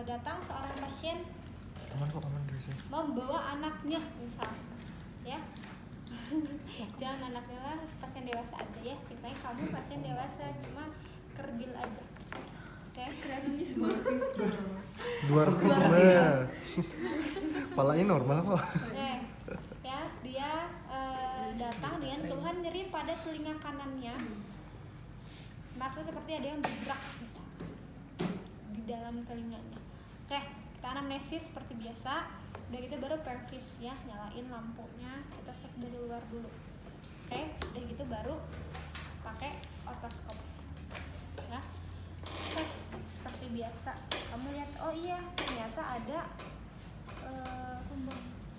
datang seorang pasien aman guys ya. membawa anaknya misal ya. Jangan anaknya lah, pasien dewasa aja ya. Ceritanya kamu pasien dewasa cuma kerdil aja. Oke, gratis. Luar biasa. Palanya normal kok. Oke. Ya, dia datang dengan keluhan nyeri pada telinga kanannya. Maksudnya seperti ada yang bergerak misal di dalam telinganya. Oke, kita anamnesis seperti biasa. Udah gitu baru pervis ya, nyalain lampunya, kita cek dari luar dulu. Oke, udah gitu baru pakai otoskop ya. Cek seperti biasa, kamu lihat, oh iya ternyata ada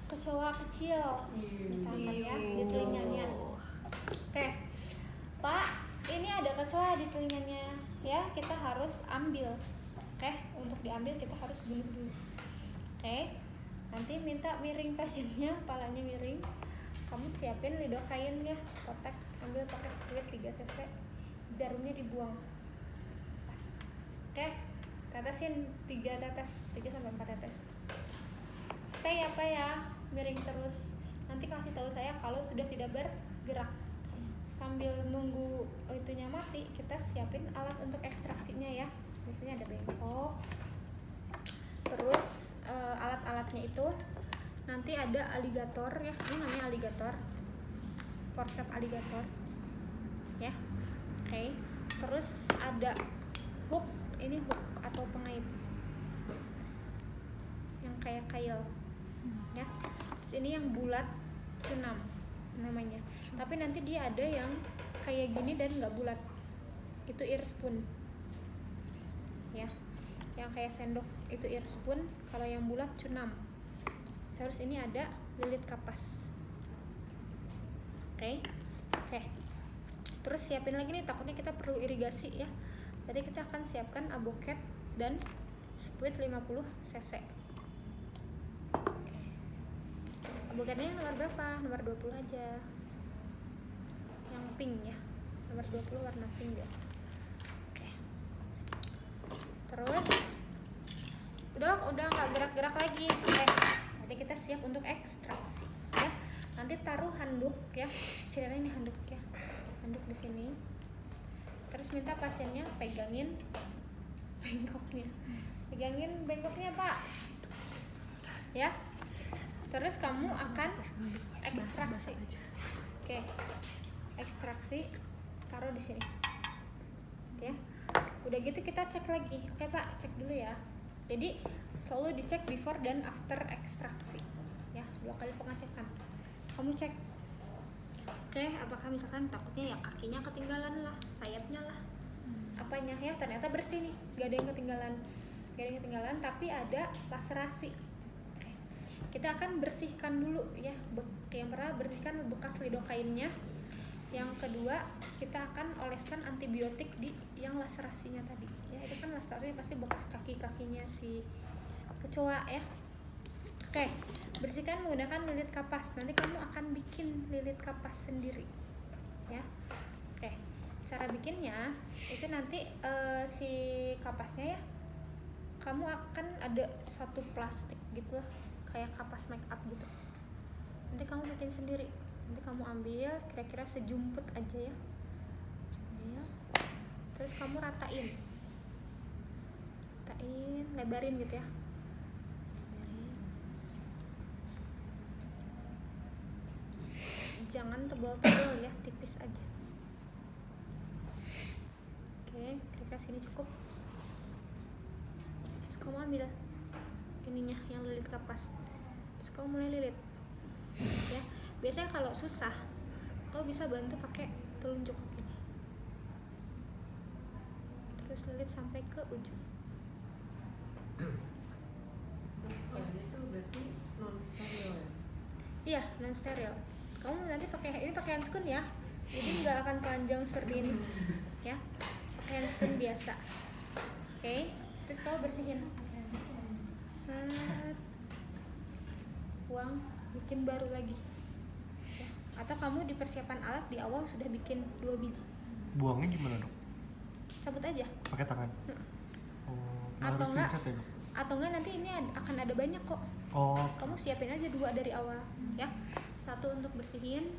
kecoa kecil misalkan ya di telinganya. Oke Pak, ini ada kecoa di telinganya ya, kita harus ambil. Oke, untuk diambil kita harus gulung dulu. Oke, nanti minta miring pasiennya, palanya miring. Kamu siapin lidocaine ya, kotak, ambil pakai squid 3 cc, jarumnya dibuang. Pas. Oke, tetesin 3 tetes, 3-4 tetes. Stay apa ya, miring terus. Nanti kasih tahu saya kalau sudah tidak bergerak. Sambil nunggu itunya mati, kita siapin alat untuk ekstraksinya ya. Biasanya ada bengkok. Terus alat-alatnya itu nanti ada aligator ya, ini namanya aligator, forceps aligator ya. Oke. Terus ada hook, ini hook atau pengait yang kayak kail ya. Terus ini yang bulat, cunam namanya, tapi nanti dia ada yang kayak gini dan nggak bulat, itu ear spoon ya. Yang kayak sendok itu ear spoon, kalau yang bulat cunam. Terus ini ada lilit kapas. Oke. Terus siapin lagi nih, takutnya kita perlu irigasi ya. Jadi kita akan siapkan aboket dan squid 50 cc. Aboketnya yang nomor berapa? Nomor 20 aja. Yang pink ya. Nomor 20 warna pink biasa. Oke. Terus udah nggak gerak-gerak lagi. Oke. Nanti kita siap untuk ekstraksi ya. Nanti taruh handuk ya. Sini ini handuk ya. Handuk di sini. Terus minta pasiennya pegangin bengkoknya. Pegangin bengkoknya, Pak. Ya. Terus kamu akan ekstraksi. Oke. Ekstraksi, taruh di sini. Ya. Udah gitu kita cek lagi. Oke, Pak, cek dulu ya. Jadi selalu dicek before dan after ekstraksi ya, 2 kali pengecekan. Kamu cek, oke, apakah misalkan takutnya ya kakinya ketinggalan lah, sayapnya lah, apanya ya, ternyata bersih nih, gak ada yang ketinggalan, tapi ada laserasi. Oke. Kita akan bersihkan dulu ya, yang pertama bersihkan bekas lidocaine-nya. Yang kedua kita akan oleskan antibiotik di yang laserasinya tadi ya. Itu kan laserasinya pasti bekas kaki-kakinya si kecoa ya. Oke, bersihkan menggunakan lilit kapas. Nanti kamu akan bikin lilit kapas sendiri ya. Oke, cara bikinnya itu nanti si kapasnya ya, kamu akan ada satu plastik gitu lah, kayak kapas make up gitu. Nanti kamu bikin sendiri. Nanti kamu ambil kira-kira sejumput aja ya, ambil, terus kamu ratain, lebarin gitu ya, lebarin. Jangan tebal-tebal ya, tipis aja. Oke, kira-kira sini cukup. Terus kamu ambil ininya yang lilit kapas, terus kamu mulai lilit ya. Biasanya kalau susah, kau bisa bantu pakai telunjuk ini. Terus lilit sampai ke ujung. Itu berarti non steril ya? Iya, non steril. Kamu nanti pakai handscoon ya. Jadi nggak akan telanjang seperti ini. Ya. Pakai handscoon biasa. Oke. Terus kau bersihin. Set. Buang, bikin baru lagi. Atau kamu di persiapan alat di awal sudah bikin 2 biji. Buangnya gimana dok? Cabut aja. Pakai tangan? Oh, Atau harus enggak pincet ya dok? atau enggak nanti ini akan ada banyak kok. Oh, Kamu siapin aja 2 dari awal ya. 1 untuk bersihin,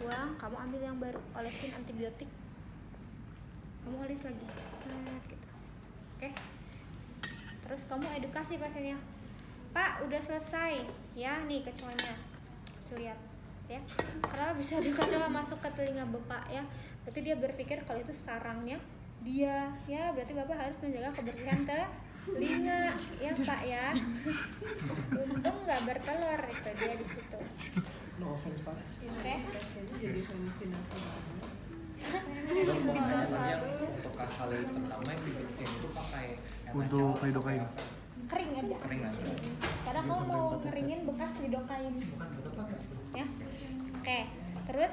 buang, kamu ambil yang baru, olesin antibiotik, kamu oles lagi, gitu. Oke. Terus kamu edukasi pasiennya, Pak udah selesai ya nih kecoanya, kasih lihat ya. Kenapa bisa ada kecoa masuk ke telinga bapak ya? Berarti dia berpikir kalau itu sarangnya dia ya, berarti bapak harus menjaga kebersihan telinga ya Pak ya. Untung nggak bertelur itu dia di situ. no offense Pak. Oke. Biasanya jadi halusinasi banget. Untuk pengalaman untuk kasal pertama yang dibersihin itu pakai Untuk lidocaine. Kering aja. kering aja. Karena kamu mau ngeringin bekas lidocaine ya. Oke. Terus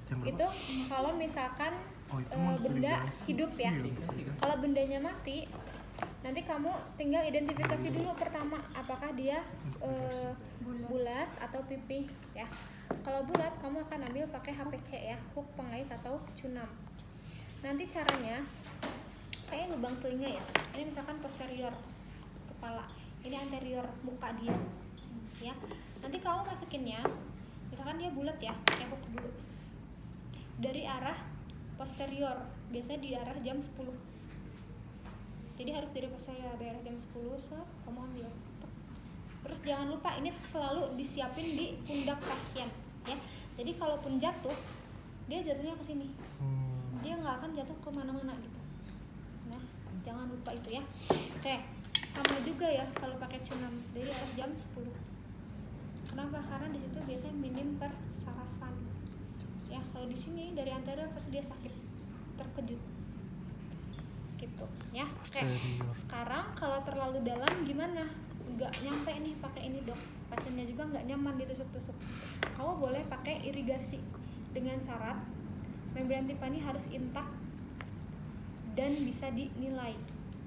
Jam berapa? itu kalau misalkan Oh, itu mah benda irigasi. hidup ya. Iya. Kalau bendanya mati, nanti kamu tinggal identifikasi dulu pertama apakah dia bulat atau pipih ya. Kalau bulat kamu akan ambil pakai HPC ya, hook pengait atau cunam. Nanti caranya kayak lubang telinga ya. Ini misalkan posterior kepala, ini anterior muka dia ya. Nanti kamu masukinnya, misalkan dia bulat ya, pakai hook dulu dari arah posterior, biasanya di arah jam 10. Jadi harus dari posterior daerah jam 10 kamu ambil. Terus jangan lupa ini selalu disiapin di pundak pasien ya. Jadi kalaupun jatuh, dia jatuhnya ke sini. Dia nggak akan jatuh ke mana-mana gitu. Nah, jangan lupa itu ya. Oke, sama juga ya kalau pakai cunam dari arah jam 10. Kenapa? Karena di situ biasanya minim persarafan. Ya, kalau di sini dari anterior pasti dia sakit, terkejut. Gitu, ya. Oke. Sekarang kalau terlalu dalam gimana? Nggak nyampe nih pakai ini dok. Pasiennya juga nggak nyaman ditusuk-tusuk. Kamu boleh pakai irigasi dengan syarat membran timpani harus intak dan bisa dinilai.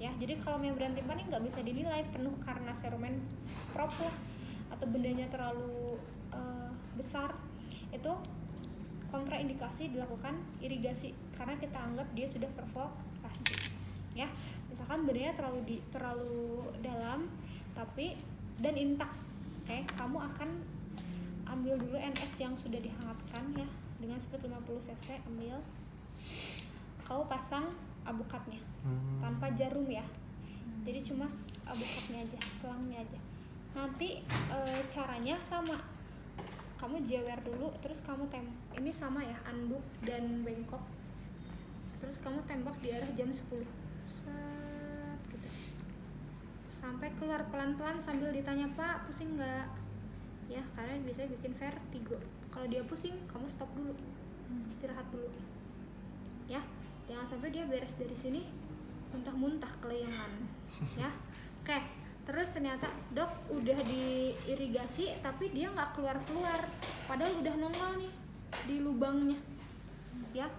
Ya, jadi kalau membran timpani nggak bisa dinilai penuh karena serumen prop lah atau bendanya terlalu besar, itu kontraindikasi dilakukan irigasi karena kita anggap dia sudah perforasi. Ya, misalkan bendanya terlalu dalam tapi dan intak, oke, kamu akan ambil dulu NS yang sudah dihangatkan ya dengan speed 50 cc, ambil, kau pasang abukatnya tanpa jarum ya, jadi cuma abukatnya aja, selangnya aja. Nanti caranya sama, kamu jewer dulu, terus kamu ini sama ya, anduk dan bengkok, terus kamu tembak di arah jam 10 gitu. Sampai keluar pelan-pelan sambil ditanya, Pak pusing nggak ya, karena biasanya bikin vertigo. Kalau dia pusing kamu stop dulu, istirahat dulu ya, jangan sampai dia beres dari sini muntah-muntah kelayangan ya. Oke, terus ternyata dok udah diirigasi tapi dia nggak keluar-keluar padahal udah nongol nih di lubangnya ya,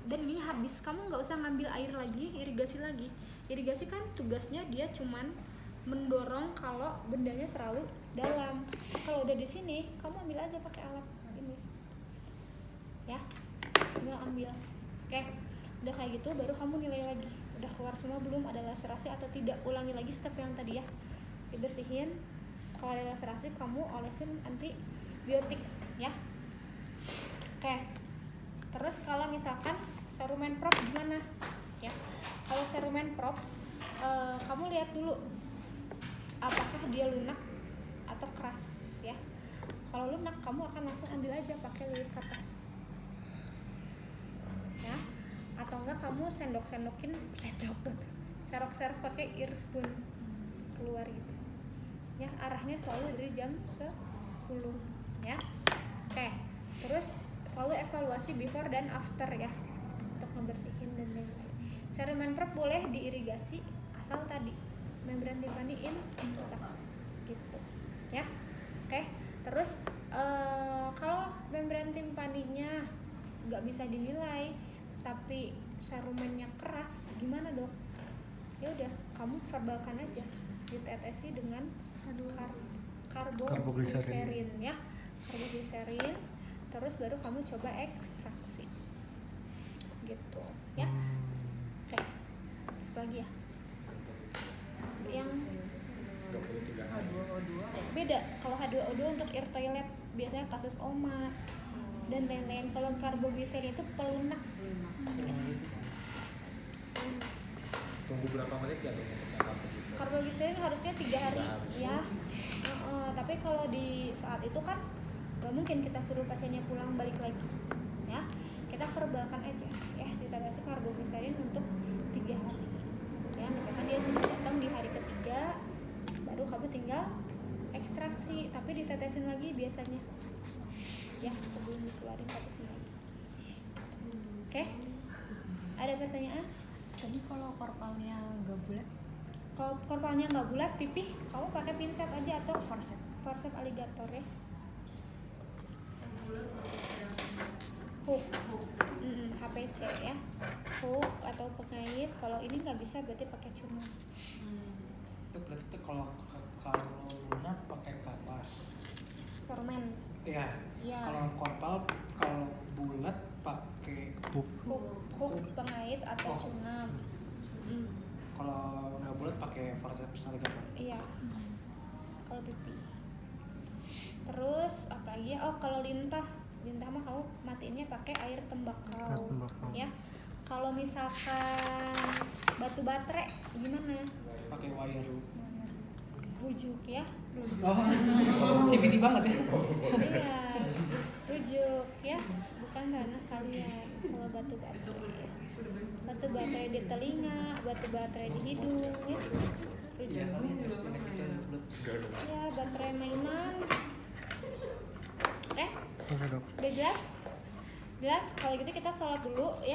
dan ini habis, kamu nggak usah ngambil air lagi, irigasi lagi. Irigasi kan tugasnya dia cuman mendorong kalau bendanya terlalu dalam. Kalau udah di sini kamu ambil aja pakai alat ini ya, tinggal ambil. Oke, udah kayak gitu baru kamu nilai lagi udah keluar semua belum, ada laserasi atau tidak. Ulangi lagi step yang tadi ya, dibersihin. Kalau ada laserasi kamu olesin antibiotik ya. Oke, terus kalau misalkan serumen prop gimana ya? Kalau serumen prop kamu lihat dulu apakah dia lunak atau keras ya. Kalau lunak kamu akan langsung ambil aja pakai lilit kapas ya, atau enggak kamu serok-serok pakai ear spoon keluar gitu ya, arahnya selalu dari jam 10 ya. Oke, terus selalu evaluasi before dan after ya untuk membersihin dan lain-lain. Serumen prop boleh diirigasi asal tadi membran timpani intak gitu ya. Oke, terus kalau membran timpaninya nggak bisa dinilai tapi serumennya keras, gimana dok? Ya udah, kamu verbalkan aja, ditetesi dengan karbogliserin ya, karbogliserin, terus baru kamu coba ekstraksi gitu ya. Oke, terus lagi ya yang beda kalau H2O2 untuk air toilet biasanya kasus oma dan lain-lain. Kalau karbogliserin itu pelunak. Tunggu berapa menit ya untuk pecah karbogliserin? Karbogliserin harusnya 3 hari 3 hari. ya. Tapi kalau di saat itu kan gak mungkin kita suruh pasiennya pulang balik lagi ya. Kita verbalkan aja ya, ditetesi karbogliserin untuk 3 hari ya. Misalkan dia sudah datang di hari ketiga, baru kamu tinggal ekstraksi, tapi ditetesin lagi biasanya ya sebelum dikeluarin tetesin lagi. Oke? Ada pertanyaan? Tadi kalau korpalnya nggak bulat, Kalau korpalnya nggak bulat, pipih kamu pakai pinset aja atau forceps alligator ya. Hook, HPC ya, hook atau pengait. Kalau ini nggak bisa berarti pakai cuma. Itu berarti tuh kalau lunak pakai kapas. Sormen, Iya. Iya. Kalau korpal kalau bulat pakai hook. hook pengait atau Oh. cunam. Kalau nggak bulat pakai forceps alligator. Iya. Kalau pipi. Terus apa lagi ya? Oh, kalau lintah mah kamu matiinnya pakai air tembakau. Air tembakau. Ya. Kalau misalkan batu baterai gimana? Pakai wire. Rujuk ya. Oh, CPT banget ya. Iya. Rujuk ya. Bukan karena kalian. Kalau batu baterai. Batu baterai di telinga, batu baterai di hidung ya. Rujuk. Ya, baterai mainan. Oke dok. Udah jelas? Jelas? Kalau gitu kita sholat dulu ya.